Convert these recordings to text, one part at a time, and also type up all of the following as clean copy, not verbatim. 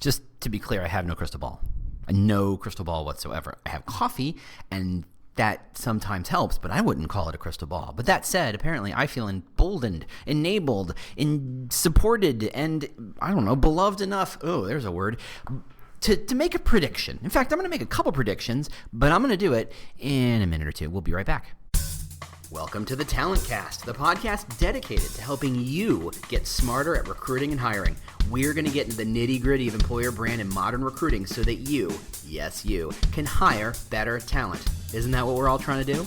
Just to be clear, I have no crystal ball. No crystal ball whatsoever. I have coffee, and that sometimes helps, but I wouldn't call it a crystal ball. But that said, apparently I feel emboldened, enabled, supported, and, I don't know, beloved enough, oh, there's a word, to make a prediction. In fact, I'm going to make a couple predictions, but I'm going to do it in a minute or two. We'll be right back. Welcome to the Talent Cast, the podcast dedicated to helping you get smarter at recruiting and hiring. We're going to get into the nitty-gritty of employer brand and modern recruiting so that you, yes you, can hire better talent. Isn't that what we're all trying to do?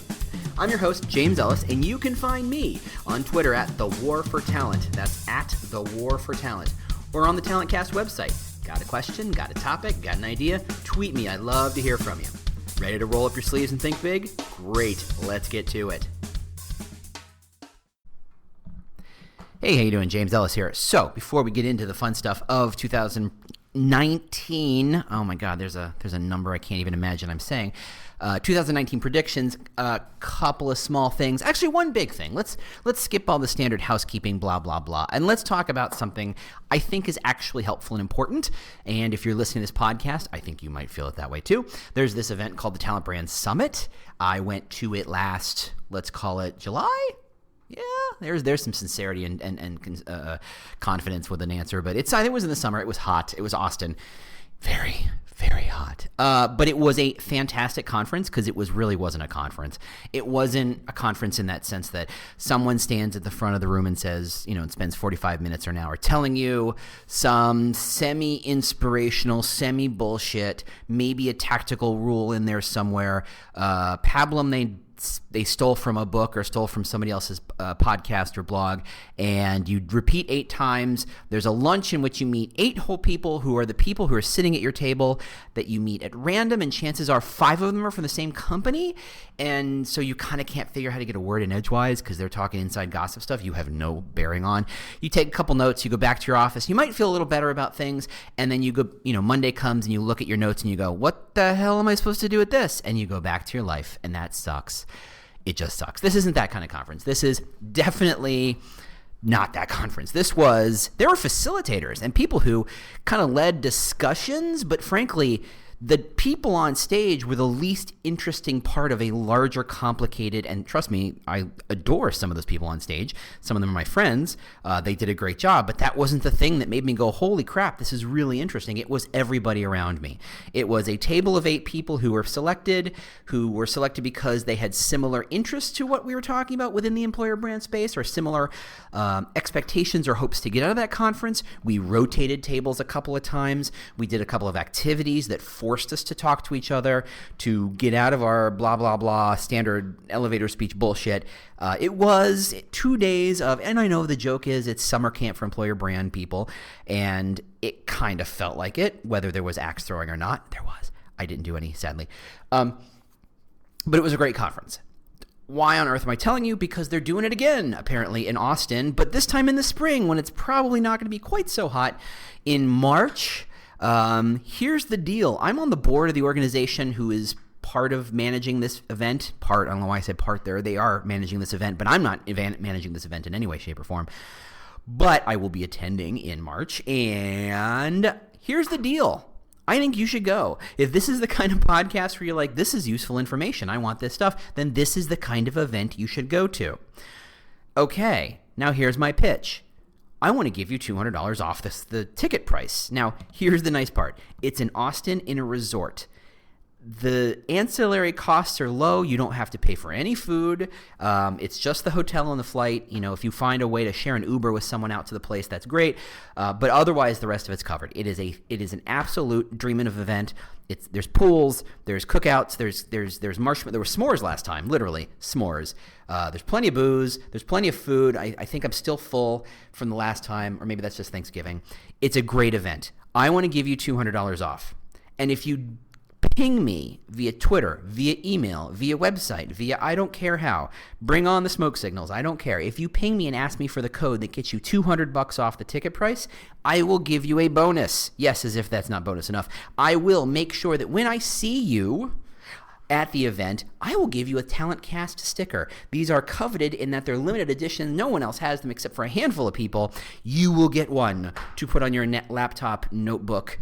I'm your host, James Ellis, and you can find me on Twitter at The War for Talent. That's at The War for Talent. Or on the Talent Cast website. Got a question? Got a topic? Got an idea? Tweet me. I'd love to hear from you. Ready to roll up your sleeves and think big? Great. Let's get to it. Hey, how you doing? James Ellis here. So, before we get into the fun stuff of 2019, oh my God, there's a number I can't even imagine I'm saying. 2019 predictions, a couple of small things. Actually, one big thing. Let's skip all the standard housekeeping, blah, blah, blah, and let's talk about something I think is actually helpful and important. And if you're listening to this podcast, I think you might feel it that way too. There's this event called the Talent Brand Summit. I went to it last, let's call it July? Yeah, there's some sincerity and confidence with an answer, but I think it was in the summer. It was hot. It was Austin. Very, very hot. But it was a fantastic conference because it really wasn't a conference. It wasn't a conference in that sense that someone stands at the front of the room and says, and spends 45 minutes or an hour telling you some semi-inspirational, semi-bullshit, maybe a tactical rule in there somewhere. Pablum, they stole from a book or stole from somebody else's podcast or blog, and you repeat 8 times. There's a lunch in which you meet 8 whole people who are the people who are sitting at your table that you meet at random, and chances are 5 of them are from the same company, and so you kind of can't figure out how to get a word in edgewise because they're talking inside gossip stuff you have no bearing on. You take a couple notes, you go back to your office, you might feel a little better about things, and then you go, Monday comes and you look at your notes and you go, what the hell am I supposed to do with this? And you go back to your life, and that sucks. It just sucks. This isn't that kind of conference. This is definitely not that conference. There were facilitators and people who kind of led discussions, but frankly, the people on stage were the least interesting part of a larger, complicated, and trust me, I adore some of those people on stage. Some of them are my friends. They did a great job, but that wasn't the thing that made me go, holy crap, this is really interesting. It was everybody around me. It was a table of 8 people who were selected because they had similar interests to what we were talking about within the employer brand space or similar expectations or hopes to get out of that conference. We rotated tables a couple of times. We did a couple of activities that forced us to talk to each other, to get out of our blah, blah, blah standard elevator speech bullshit. It was 2 days of, and I know the joke is it's summer camp for employer brand people, and it kind of felt like it, whether there was axe throwing or not. There was. I didn't do any, sadly. But it was a great conference. Why on earth am I telling you? Because they're doing it again, apparently, in Austin, but this time in the spring when it's probably not going to be quite so hot. In March. Here's the deal. I'm on the board of the organization who is part of managing this event. I don't know why I said part there. They are managing this event, but I'm not managing this event in any way, shape, or form. But I will be attending in March, and here's the deal. I think you should go. If this is the kind of podcast where you're like, this is useful information, I want this stuff, then this is the kind of event you should go to. Okay, now here's my pitch. I want to give you $200 off the ticket price. Now, here's the nice part. It's in Austin in a resort. The ancillary costs are low. You don't have to pay for any food. It's just the hotel and the flight. If you find a way to share an Uber with someone out to the place, that's great. But otherwise, the rest of it's covered. It is an absolute dreaming of event. There's pools, there's cookouts, there's marshmallow. There were s'mores last time, literally s'mores. There's plenty of booze. There's plenty of food. I think I'm still full from the last time, or maybe that's just Thanksgiving. It's a great event. I want to give you $200 off. And if you ping me via Twitter, via email, via website, via I don't care how. Bring on the smoke signals. I don't care. If you ping me and ask me for the code that gets you $200 off the ticket price, I will give you a bonus. Yes, as if that's not bonus enough. I will make sure that when I see you, at the event, I will give you a Talent Cast sticker. These are coveted in that they're limited edition. No one else has them except for a handful of people. You will get one to put on your laptop, notebook,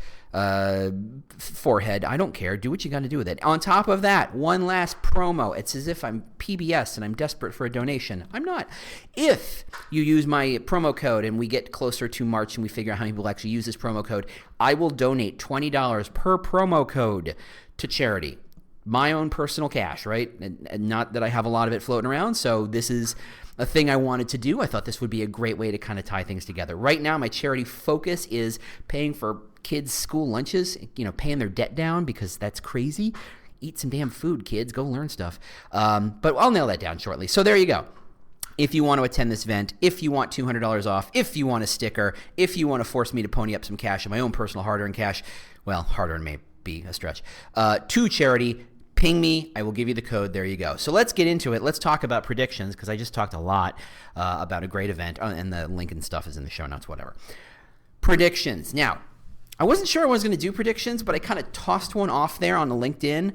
forehead. I don't care. Do what you got to do with it. On top of that, one last promo. It's as if I'm PBS and I'm desperate for a donation. I'm not. If you use my promo code and we get closer to March and we figure out how many people actually use this promo code, I will donate $20 per promo code to charity. My own personal cash, right? And not that I have a lot of it floating around, so this is a thing I wanted to do. I thought this would be a great way to kind of tie things together. Right now, my charity focus is paying for kids' school lunches, paying their debt down because that's crazy. Eat some damn food, kids. Go learn stuff. But I'll nail that down shortly. So there you go. If you want to attend this event, if you want $200 off, if you want a sticker, if you want to force me to pony up some cash, my own personal hard-earned cash, well, hard-earned may be a stretch, to charity, ping me. I will give you the code. There you go. So let's get into it. Let's talk about predictions because I just talked a lot about a great event, and the link and stuff is in the show notes, whatever. Predictions. Now, I wasn't sure I was going to do predictions, but I kind of tossed one off there on the LinkedIn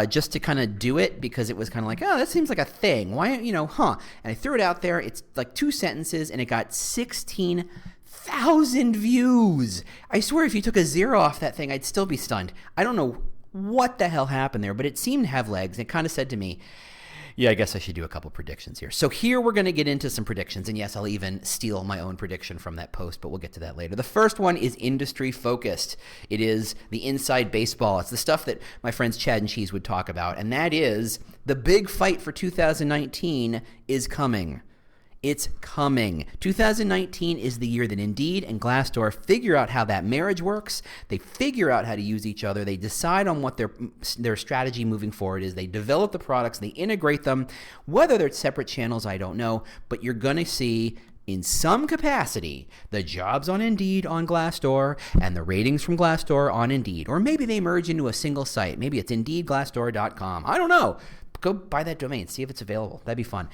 just to kind of do it because it was kind of like, oh, that seems like a thing. Why, And I threw it out there. It's like 2 sentences, and it got 16,000 views. I swear if you took a 0 off that thing, I'd still be stunned. I don't know what the hell happened there, but it seemed to have legs. It kind of said to me, yeah, I guess I should do a couple predictions here. So here we're going to get into some predictions, and yes, I'll even steal my own prediction from that post, but we'll get to that later. The first one is industry focused. It is the inside baseball. It's the stuff that my friends Chad and Cheese would talk about, and that is the big fight for 2019 is coming. It's coming. 2019 is the year that Indeed and Glassdoor figure out how that marriage works. They figure out how to use each other. They decide on what their strategy moving forward is. They develop the products. They integrate them. Whether they're separate channels, I don't know. But you're going to see, in some capacity, the jobs on Indeed on Glassdoor and the ratings from Glassdoor on Indeed. Or maybe they merge into a single site. Maybe it's IndeedGlassdoor.com. I don't know. Go buy that domain, see if it's available. That'd be fun.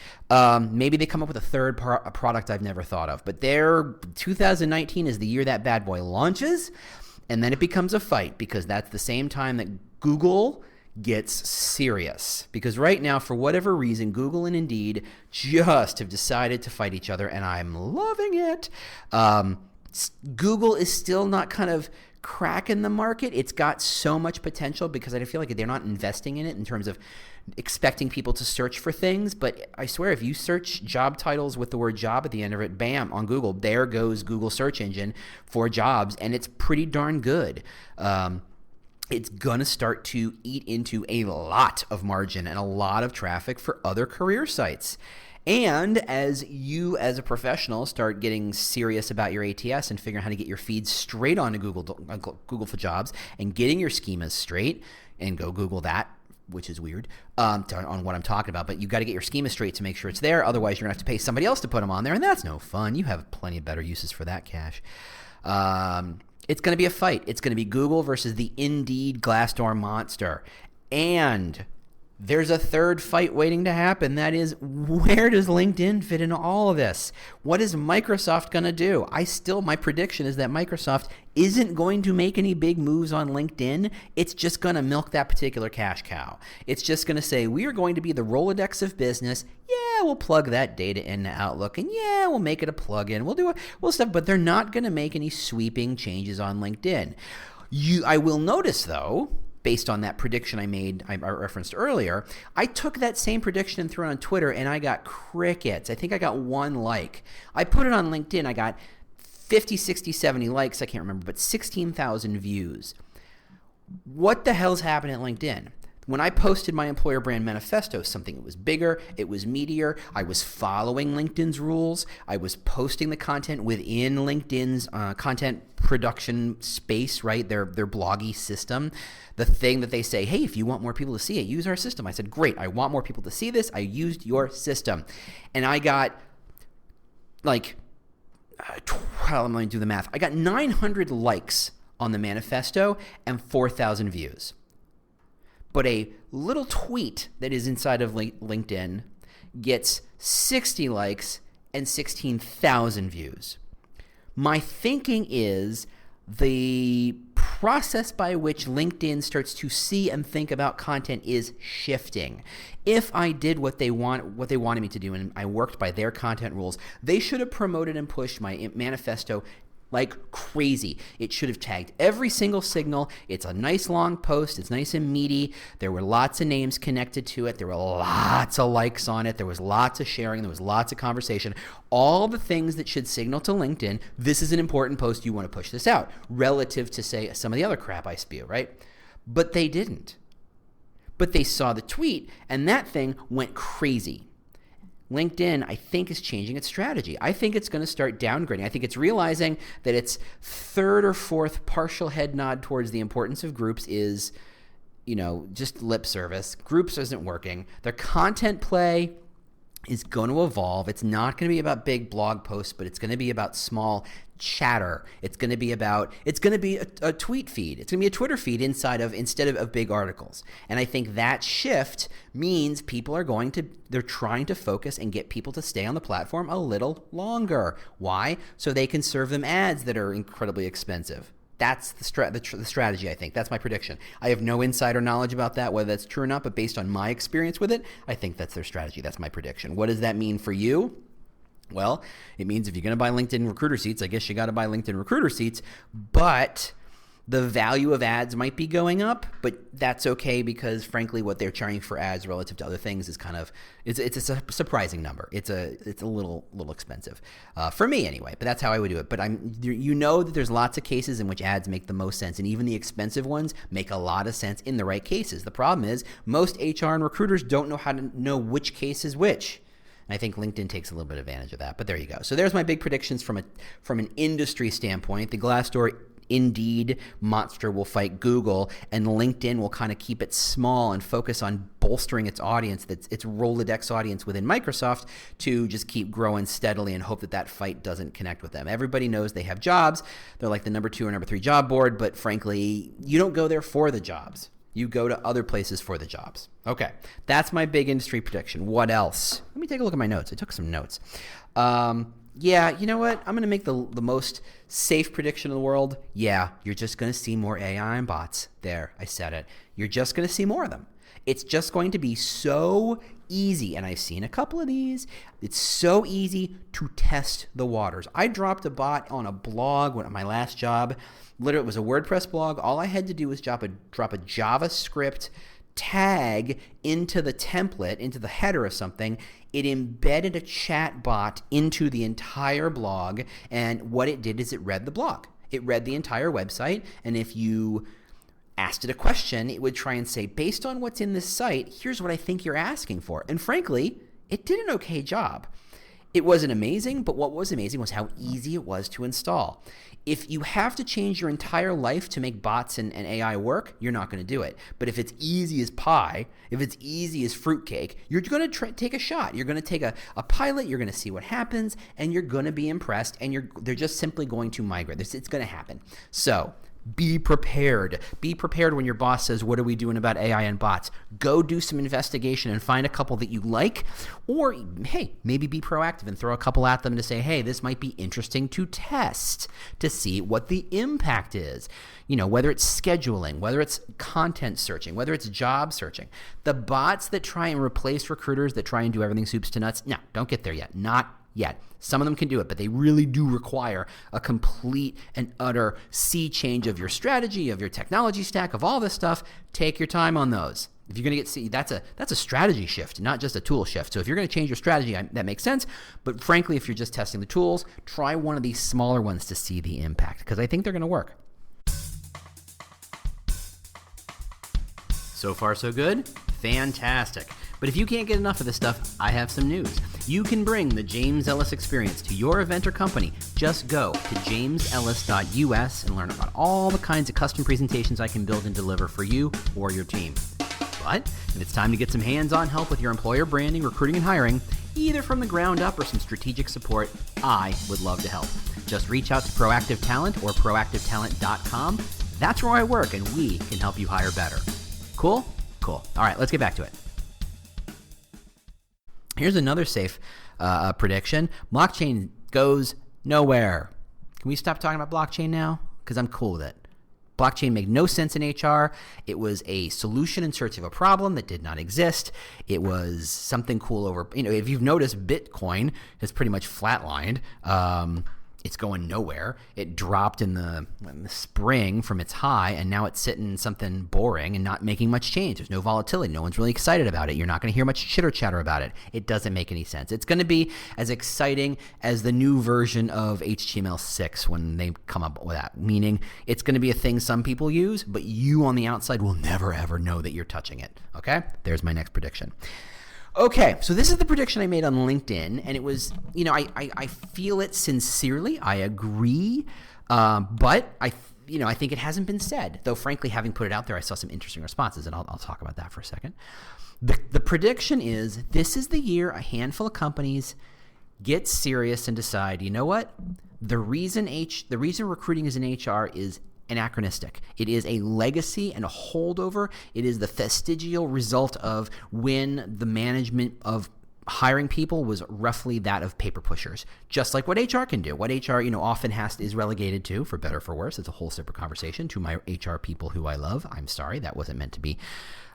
Maybe they come up with a third product I've never thought of. But 2019 is the year that bad boy launches, and then it becomes a fight because that's the same time that Google gets serious. Because right now, for whatever reason, Google and Indeed just have decided to fight each other, and I'm loving it. Google is still not kind of cracking the market. It's got so much potential because I feel like they're not investing in it in terms of expecting people to search for things. But I swear, if you search job titles with the word job at the end of it, bam, on Google, there goes Google search engine for jobs, and it's pretty darn good. It's going to start to eat into a lot of margin and a lot of traffic for other career sites. And as you, as a professional, start getting serious about your ATS and figuring out how to get your feeds straight onto Google for Jobs and getting your schemas straight, and go Google that, which is weird, on what I'm talking about. But you got to get your schema straight to make sure it's there. Otherwise, you're going to have to pay somebody else to put them on there, and that's no fun. You have plenty of better uses for that cash. It's going to be a fight. It's going to be Google versus the Indeed Glassdoor monster. And there's a third fight waiting to happen. That is, where does LinkedIn fit into all of this? What is Microsoft going to do? My prediction is that Microsoft isn't going to make any big moves on LinkedIn. It's just going to milk that particular cash cow. It's just going to say, we are going to be the Rolodex of business. Yeah, we'll plug that data into Outlook, and yeah, we'll make it a plugin. We'll stuff, but they're not going to make any sweeping changes on LinkedIn. I will notice, though, based on that prediction I referenced earlier, I took that same prediction and threw it on Twitter, and I got crickets. I think I got 1 like. I put it on LinkedIn. I got 50, 60, 70 likes. I can't remember, but 16,000 views. What the hell's happening at LinkedIn? When I posted my employer brand manifesto, something that was bigger, it was meatier, I was following LinkedIn's rules, I was posting the content within LinkedIn's content production space, right? Their bloggy system. The thing that they say, hey, if you want more people to see it, use our system. I said, great, I want more people to see this. I used your system. And I got I'm going to do the math. I got 900 likes on the manifesto and 4,000 views. But a little tweet that is inside of LinkedIn gets 60 likes and 16,000 views. My thinking is the process by which LinkedIn starts to see and think about content is shifting. If I did what they wanted me to do, and I worked by their content rules, they should have promoted and pushed my manifesto like crazy. It should have tagged every single signal. It's a nice long post. It's nice and meaty. There were lots of names connected to it. There were lots of likes on it. There was lots of sharing. There was lots of conversation. All the things that should signal to LinkedIn, this is an important post. You want to push this out relative to, say, some of the other crap I spew, right? But they didn't. But they saw the tweet, and that thing went crazy. LinkedIn, I think, is changing its strategy. I think it's going to start downgrading. I think it's realizing that its third or fourth partial head nod towards the importance of groups is, just lip service. Groups isn't working. Their content play is going to evolve. It's not going to be about big blog posts, but it's going to be about small chatter. It's going to be a tweet feed. It's going to be a Twitter feed instead of big articles. And I think that shift means they're trying to focus and get people to stay on the platform a little longer. Why? So they can serve them ads that are incredibly expensive. That's the strategy, I think. That's my prediction. I have no insider knowledge about that, whether that's true or not, but based on my experience with it, I think that's their strategy. That's my prediction. What does that mean for you? Well, it means if you're going to buy LinkedIn Recruiter seats, I guess you got to buy LinkedIn Recruiter seats, but the value of ads might be going up, but that's okay because, frankly, what they're charging for ads relative to other things is it's a surprising number. It's a little expensive for me anyway. But that's how I would do it. But that there's lots of cases in which ads make the most sense, and even the expensive ones make a lot of sense in the right cases. The problem is most HR and recruiters don't know how to know which case is which. And I think LinkedIn takes a little bit of advantage of that. But there you go. So there's my big predictions from an industry standpoint. The Glassdoor Indeed monster will fight Google, and LinkedIn will kind of keep it small and focus on bolstering its audience, its Rolodex audience within Microsoft, to just keep growing steadily and hope that fight doesn't connect with them. Everybody knows they have jobs. They're like the number 2 or number 3 job board, but frankly, you don't go there for the jobs. You go to other places for the jobs. Okay, that's my big industry prediction. What else? Let me take a look at my notes. I took some notes. Yeah, you know what? I'm going to make the most safe prediction in the world. Yeah, you're just going to see more AI and bots. There, I said it. You're just going to see more of them. It's just going to be so easy, and I've seen a couple of these. It's so easy to test the waters. I dropped a bot on a blog at my last job. Literally, it was a WordPress blog. All I had to do was drop a JavaScript tag into the template, into the header of something. It embedded a chat bot into the entire blog, and what it did is it read the blog. It read the entire website, and if you asked it a question, it would try and say, based on what's in this site, here's what I think you're asking for. And frankly, it did an okay job. It wasn't amazing, but what was amazing was how easy it was to install. If you have to change your entire life to make bots and AI work, you're not going to do it. But if it's easy as pie, if it's easy as fruitcake, you're going to take a shot. You're going to take a pilot, you're going to see what happens, and you're going to be impressed, and they're just simply going to migrate. It's going to happen. So be prepared. Be prepared when your boss says, what are we doing about AI and bots? Go do some investigation and find a couple that you like, or hey, maybe be proactive and throw a couple at them to say, hey, this might be interesting to test to see what the impact is. Whether it's scheduling, whether it's content searching, whether it's job searching. The bots that try and replace recruiters, that try and do everything soups to nuts, no, don't get there yet. Not yet. Some of them can do it, but they really do require a complete and utter sea change of your strategy, of your technology stack, of all this stuff. Take your time on those. If you're going to that's a strategy shift, not just a tool shift. So if you're going to change your strategy, that makes sense. But frankly, if you're just testing the tools, try one of these smaller ones to see the impact, because I think they're going to work. So far, so good? Fantastic. But if you can't get enough of this stuff, I have some news. You can bring the James Ellis experience to your event or company. Just go to jamesellis.us and learn about all the kinds of custom presentations I can build and deliver for you or your team. But if it's time to get some hands-on help with your employer branding, recruiting, and hiring, either from the ground up or some strategic support, I would love to help. Just reach out to Proactive Talent or proactivetalent.com. That's where I work, and we can help you hire better. Cool? Cool. All right, let's get back to it. Here's another safe prediction. Blockchain goes nowhere. Can we stop talking about blockchain now? Because I'm cool with it. Blockchain made no sense in HR. It was a solution in search of a problem that did not exist. It was something cool over, if you've noticed, Bitcoin has pretty much flatlined. It's going nowhere. It dropped in the spring from its high, and now it's sitting in something boring and not making much change. There's no volatility. No one's really excited about it. You're not going to hear much chitter chatter about it. It doesn't make any sense. It's going to be as exciting as the new version of HTML6 when they come up with that, meaning it's going to be a thing some people use, but you on the outside will never, ever know that you're touching it. Okay? There's my next prediction. Okay, so this is the prediction I made on LinkedIn, and it was, I feel it sincerely. I agree, but I think it hasn't been said. Though, frankly, having put it out there, I saw some interesting responses, and I'll talk about that for a second. The prediction is this is the year a handful of companies get serious and decide, you know what? The reason recruiting is in HR is anachronistic. It is a legacy and a holdover. It is the vestigial result of when the management of hiring people was roughly that of paper pushers, just like what HR can do. What HR, often is relegated to, for better or for worse. It's a whole separate conversation. To my HR people who I love, I'm sorry, that wasn't meant to be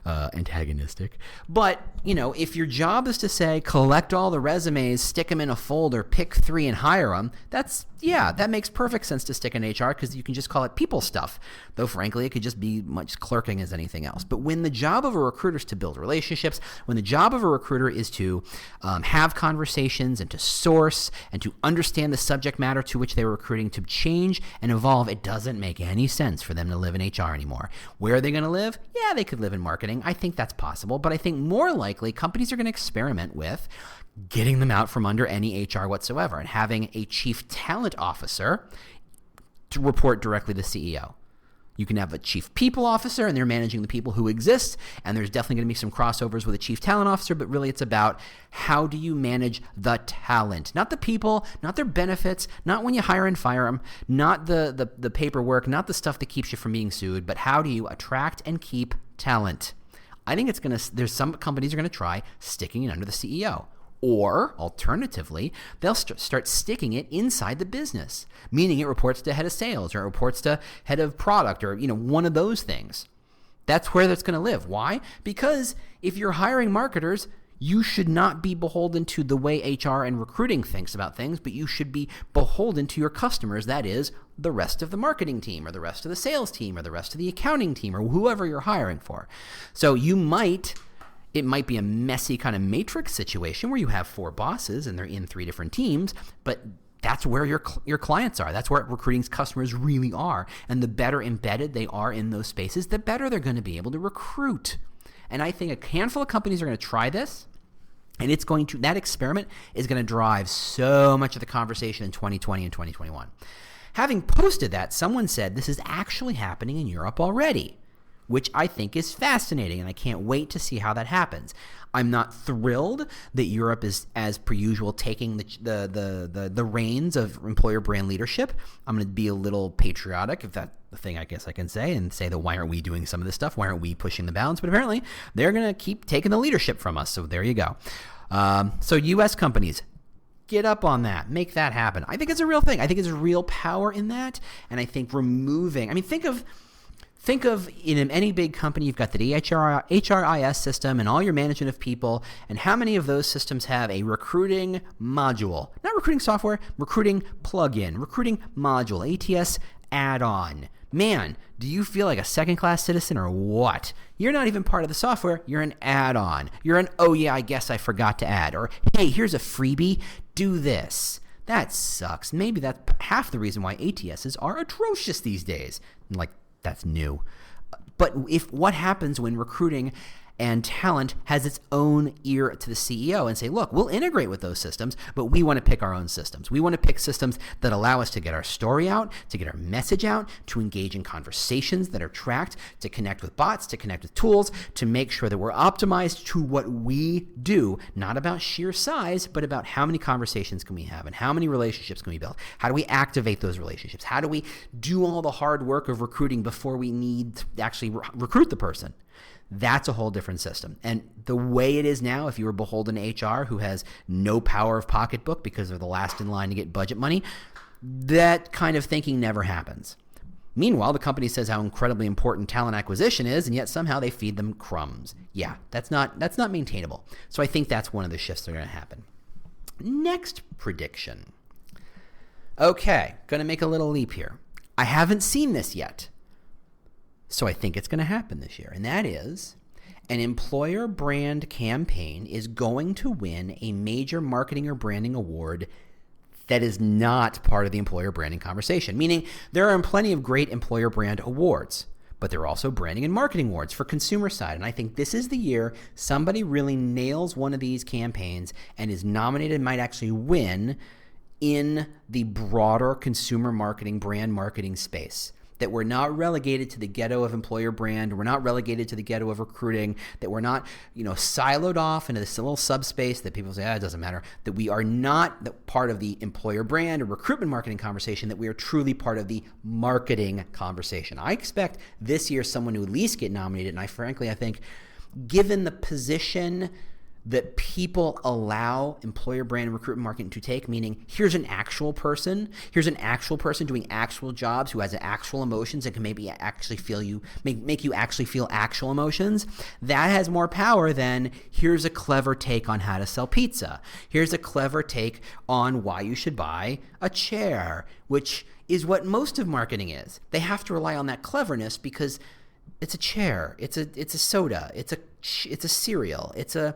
antagonistic. But, if your job is to say, collect all the resumes, stick them in a folder, pick 3 and hire them, that makes perfect sense to stick in HR because you can just call it people stuff. Though, frankly, it could just be much clerking as anything else. But when the job of a recruiter is to build relationships, when the job of a recruiter is to have conversations and to source and to understand the subject matter to which they were recruiting, to change and evolve, it doesn't make any sense for them to live in HR anymore. Where are they going to live? Yeah, they could live in marketing. I think that's possible, but I think more likely companies are going to experiment with getting them out from under any HR whatsoever and having a chief talent officer to report directly to the CEO. You can have a chief people officer, and they're managing the people who exist, and there's definitely going to be some crossovers with a chief talent officer, but really it's about how do you manage the talent, not the people, not their benefits, not when you hire and fire them, not the paperwork, not the stuff that keeps you from being sued, but how do you attract and keep talent? I think there's some companies are going to try sticking it under the CEO. Or, alternatively, they'll start sticking it inside the business, meaning it reports to head of sales or it reports to head of product or, one of those things. That's where that's going to live. Why? Because if you're hiring marketers, you should not be beholden to the way HR and recruiting thinks about things, but you should be beholden to your customers, that is, the rest of the marketing team or the rest of the sales team or the rest of the accounting team or whoever you're hiring for. So it might be a messy kind of matrix situation where you have 4 bosses and they're in 3 different teams, but that's where your clients are. That's where recruiting's customers really are. And the better embedded they are in those spaces, the better they're going to be able to recruit. And I think a handful of companies are going to try this, and that experiment is going to drive so much of the conversation in 2020 and 2021. Having posted that, someone said this is actually happening in Europe already, which I think is fascinating, and I can't wait to see how that happens. I'm not thrilled that Europe is, as per usual, taking the reins of employer brand leadership. I'm going to be a little patriotic, if that's the thing I guess I can say, and say that why aren't we doing some of this stuff? Why aren't we pushing the bounds? But apparently, they're going to keep taking the leadership from us, so there you go. So U.S. companies, get up on that. Make that happen. I think it's a real thing. I think there's real power in that, and I think think of in any big company, you've got the HRIS system and all your management of people, and how many of those systems have a recruiting module? Not recruiting software, recruiting plugin, recruiting module, ATS add-on. Man, do you feel like a second-class citizen or what? You're not even part of the software. You're an add-on. You're an, oh yeah, I guess I forgot to add. Or, hey, here's a freebie. Do this. That sucks. Maybe that's half the reason why ATSs are atrocious these days. That's new. But what happens when recruiting and talent has its own ear to the CEO and say, look, we'll integrate with those systems, but we want to pick our own systems. We want to pick systems that allow us to get our story out, to get our message out, to engage in conversations that are tracked, to connect with bots, to connect with tools, to make sure that we're optimized to what we do, not about sheer size, but about how many conversations can we have and how many relationships can we build? How do we activate those relationships? How do we do all the hard work of recruiting before we need to actually recruit the person? That's a whole different system. And the way it is now, if you were beholden to HR who has no power of pocketbook because they're the last in line to get budget money, that kind of thinking never happens. Meanwhile, the company says how incredibly important talent acquisition is, and yet somehow they feed them crumbs. Yeah, that's not maintainable. So I think that's one of the shifts that are going to happen. Next prediction. Okay, going to make a little leap here. I haven't seen this yet, so I think it's going to happen this year, and that is an employer brand campaign is going to win a major marketing or branding award that is not part of the employer branding conversation, meaning there are plenty of great employer brand awards, but there are also branding and marketing awards for consumer side. And I think this is the year somebody really nails one of these campaigns and is nominated and might actually win in the broader consumer marketing, brand marketing space. That we're not relegated to the ghetto of employer brand, we're not relegated to the ghetto of recruiting, that we're not, siloed off into this little subspace that people say, it doesn't matter, that we are not the part of the employer brand or recruitment marketing conversation, that we are truly part of the marketing conversation. I expect this year someone to at least get nominated, and I think given the position that people allow employer brand and recruitment marketing to take, meaning here's an actual person doing actual jobs who has actual emotions and can maybe actually make you actually feel actual emotions. That has more power than here's a clever take on how to sell pizza. Here's a clever take on why you should buy a chair, which is what most of marketing is. They have to rely on that cleverness because it's a chair, it's a soda, it's a cereal, it's a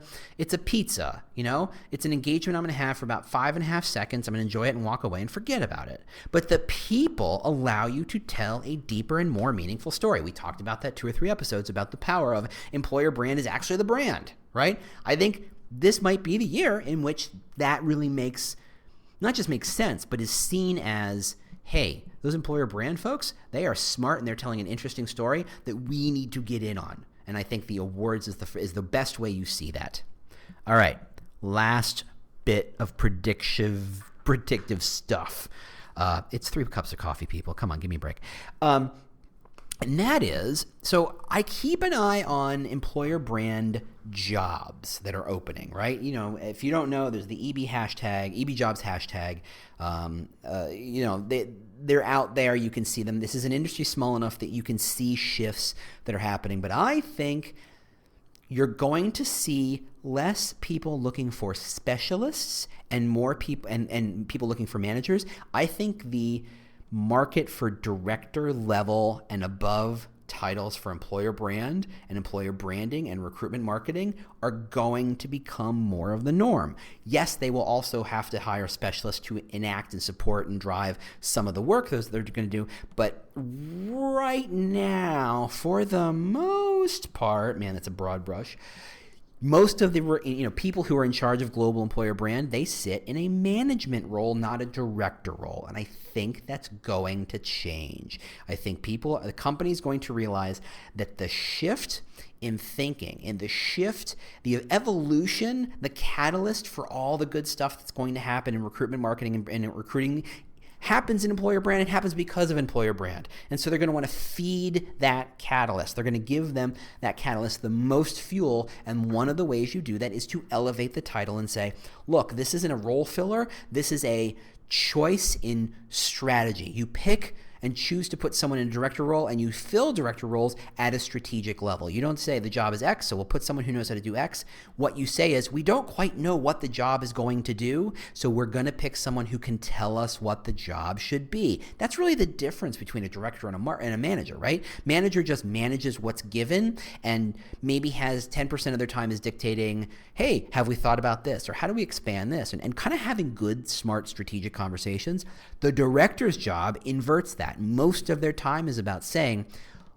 pizza, it's an engagement I'm going to have for about 5.5 seconds. I'm going to enjoy it and walk away and forget about it. But the people allow you to tell a deeper and more meaningful story. We talked about that 2 or 3 episodes about the power of employer brand is actually the brand, right? I think this might be the year in which that really not just makes sense, but is seen as, hey, those employer brand folks, they are smart and they're telling an interesting story that we need to get in on. And I think the awards is the best way you see that. All right, last bit of predictive stuff. It's 3 cups of coffee, people. Come on, give me a break. And that is, so I keep an eye on employer brand jobs that are opening, right? If you don't know, there's the EB hashtag, EB jobs hashtag. They're out there. You can see them. This is an industry small enough that you can see shifts that are happening. But I think you're going to see less people looking for specialists and more people and people looking for managers. I think the market for director level and above titles for employer brand and employer branding and recruitment marketing are going to become more of the norm. Yes, they will also have to hire specialists to enact and support and drive some of the work those they're going to do. But right now, for the most part, man, that's a broad brush, most of the people who are in charge of global employer brand, they sit in a management role, not a director role. And I think that's going to change. I think the company is going to realize that the shift in thinking and the evolution, the catalyst for all the good stuff that's going to happen in recruitment marketing and in recruiting happens in employer brand. It happens because of employer brand. And so they're going to want to feed that catalyst. They're going to give them that catalyst the most fuel. And one of the ways you do that is to elevate the title and say, look, this isn't a role filler. This is a choice in strategy. You pick and choose to put someone in a director role, and you fill director roles at a strategic level. You don't say the job is X, so we'll put someone who knows how to do X. What you say is, we don't quite know what the job is going to do, so we're going to pick someone who can tell us what the job should be. That's really the difference between a director and a manager, right? Manager just manages what's given and maybe has 10% of their time is dictating, hey, have we thought about this? Or how do we expand this? And kind of having good, smart, strategic conversations. The director's job inverts that. Most of their time is about saying,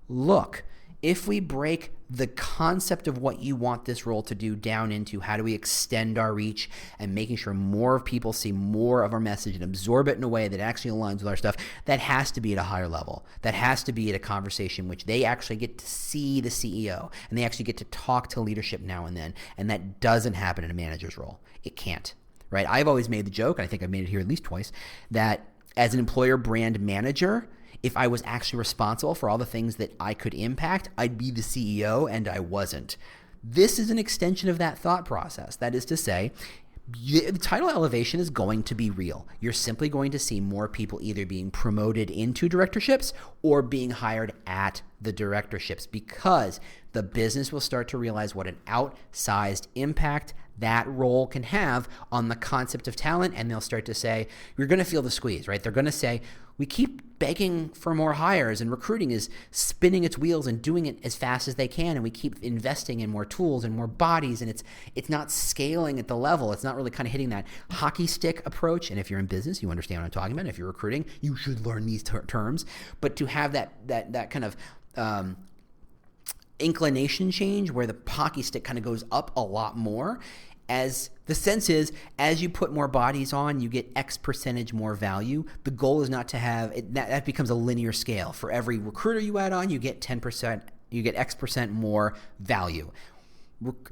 look, if we break the concept of what you want this role to do down into how do we extend our reach and making sure more people see more of our message and absorb it in a way that actually aligns with our stuff, that has to be at a higher level. That has to be at a conversation which they actually get to see the CEO and they actually get to talk to leadership now and then. And that doesn't happen in a manager's role. It can't, right? I've always made the joke, and I think I've made it here at least twice, that as an employer brand manager, if I was actually responsible for all the things that I could impact, I'd be the CEO, and I wasn't. This is an extension of that thought process. That is to say, The title elevation is going to be real. You're simply going to see more people either being promoted into directorships or being hired at the directorships, because the business will start to realize what an outsized impact that role can have on the concept of talent, and they'll start to say, you're going to feel the squeeze, right? They're going to say, we keep begging for more hires, and recruiting is spinning its wheels and doing it as fast as they can, and we keep investing in more tools and more bodies, and it's not scaling at the level. It's not really kind of hitting that hockey stick approach. And if you're in business, you understand what I'm talking about. If you're recruiting, you should learn these terms. But to have that kind of inclination change where the hockey stick kind of goes up a lot more, as the sense is, as you put more bodies on, you get X percentage more value. The goal is not to have it, that becomes a linear scale. For every recruiter you add on, you get 10%, you get X percent more value.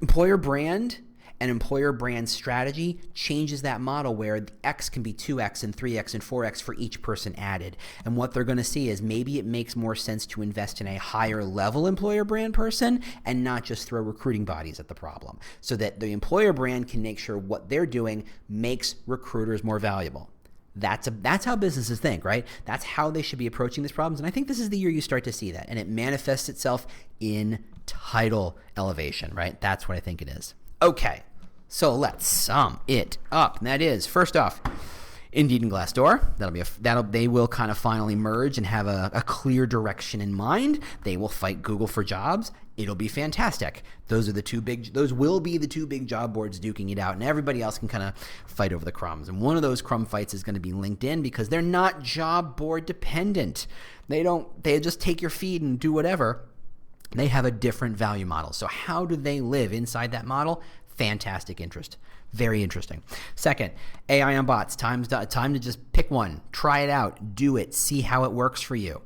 Employer brand and employer brand strategy changes that model where the X can be 2X and 3X and 4X for each person added. And what they're going to see is maybe it makes more sense to invest in a higher level employer brand person and not just throw recruiting bodies at the problem, so that the employer brand can make sure what they're doing makes recruiters more valuable. That's how businesses think, right? That's how they should be approaching these problems. And I think this is the year you start to see that. And it manifests itself in title elevation, right? That's what I think it is. Okay, so let's sum it up. And that is, first off, Indeed and Glassdoor. They will kind of finally merge and have a clear direction in mind. They will fight Google for jobs. It'll be fantastic. Those will be the two big job boards duking it out, and everybody else can kind of fight over the crumbs. And one of those crumb fights is going to be LinkedIn, because they're not job board dependent. They just take your feed and do whatever. They have a different value model. So how do they live inside that model? Fantastic interest. Very interesting. Second, AI on bots. Time to just pick one. Try it out. Do it. See how it works for you.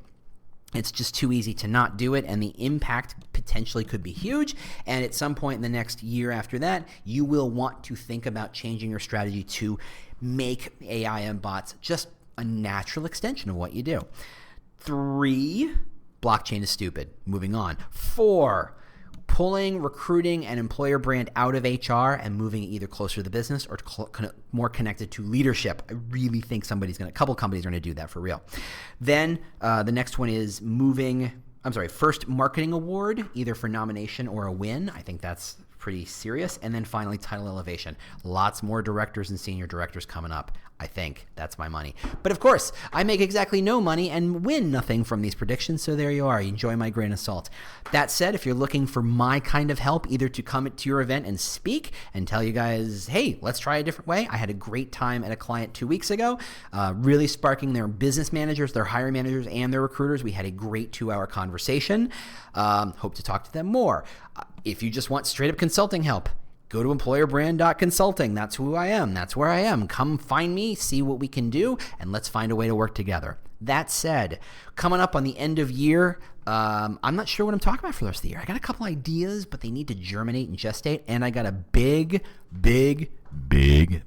It's just too easy to not do it, and the impact potentially could be huge. And at some point in the next year after that, you will want to think about changing your strategy to make AI and bots just a natural extension of what you do. 3, blockchain is stupid. Moving on. 4, pulling recruiting and employer brand out of HR and moving it either closer to the business or more connected to leadership. I really think a couple companies are going to do that for real. Then the next one is first marketing award, either for nomination or a win. I think that's pretty serious. And then finally, title elevation. Lots more directors and senior directors coming up. I think that's my money. But of course, I make exactly no money and win nothing from these predictions. So there you are. Enjoy my grain of salt. That said, if you're looking for my kind of help, either to come to your event and speak and tell you guys, hey, let's try a different way. I had a great time at a client 2 weeks ago, really sparking their business managers, their hiring managers, and their recruiters. We had a great 2-hour conversation. Hope to talk to them more. If you just want straight up consulting help, go to employerbrand.consulting. That's who I am. That's where I am. Come find me, see what we can do, and let's find a way to work together. That said, coming up on the end of year, I'm not sure what I'm talking about for the rest of the year. I got a couple ideas, but they need to germinate and gestate, and I got a big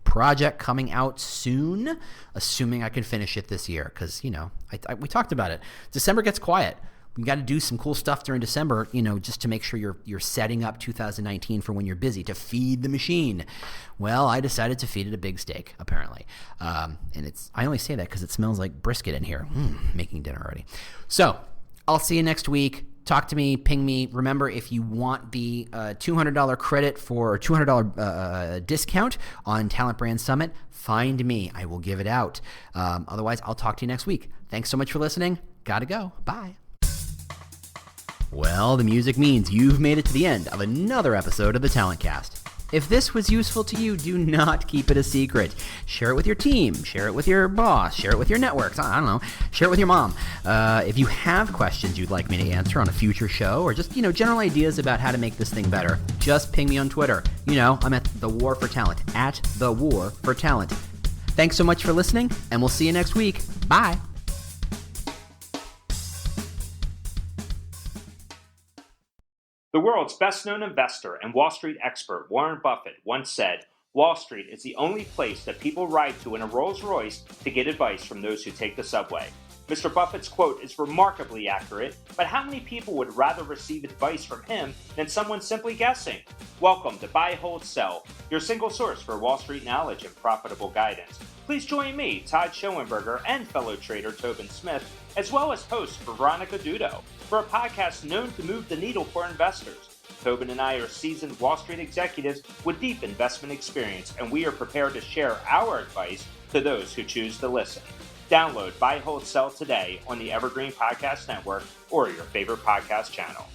project coming out soon, assuming I can finish it this year, because, we talked about it. December gets quiet. You got to do some cool stuff during December, just to make sure you're setting up 2019 for when you're busy to feed the machine. Well, I decided to feed it a big steak, apparently. And I only say that because it smells like brisket in here. Making dinner already. So I'll see you next week. Talk to me, ping me. Remember, if you want the $200 credit for $200 discount on Talent Brand Summit, find me. I will give it out. Otherwise, I'll talk to you next week. Thanks so much for listening. Gotta go. Bye. Well, the music means you've made it to the end of another episode of the Talent Cast. If this was useful to you, do not keep it a secret. Share it with your team. Share it with your boss. Share it with your networks. I don't know. Share it with your mom. If you have questions you'd like me to answer on a future show, or just, general ideas about how to make this thing better, just ping me on Twitter. I'm at The War for Talent, at The War for Talent. Thanks so much for listening, and we'll see you next week. Bye. The world's best-known investor and Wall Street expert Warren Buffett once said, "Wall Street is the only place that people ride to in a Rolls-Royce to get advice from those who take the subway." Mr. Buffett's quote is remarkably accurate, but how many people would rather receive advice from him than someone simply guessing? Welcome to Buy, Hold, Sell, your single source for Wall Street knowledge and profitable guidance. Please join me, Todd Schoenberger, and fellow trader Tobin Smith, as well as host Veronica Dudo, for a podcast known to move the needle for investors. Tobin and I are seasoned Wall Street executives with deep investment experience, and we are prepared to share our advice to those who choose to listen. Download Buy, Hold, Sell today on the Evergreen Podcast Network or your favorite podcast channel.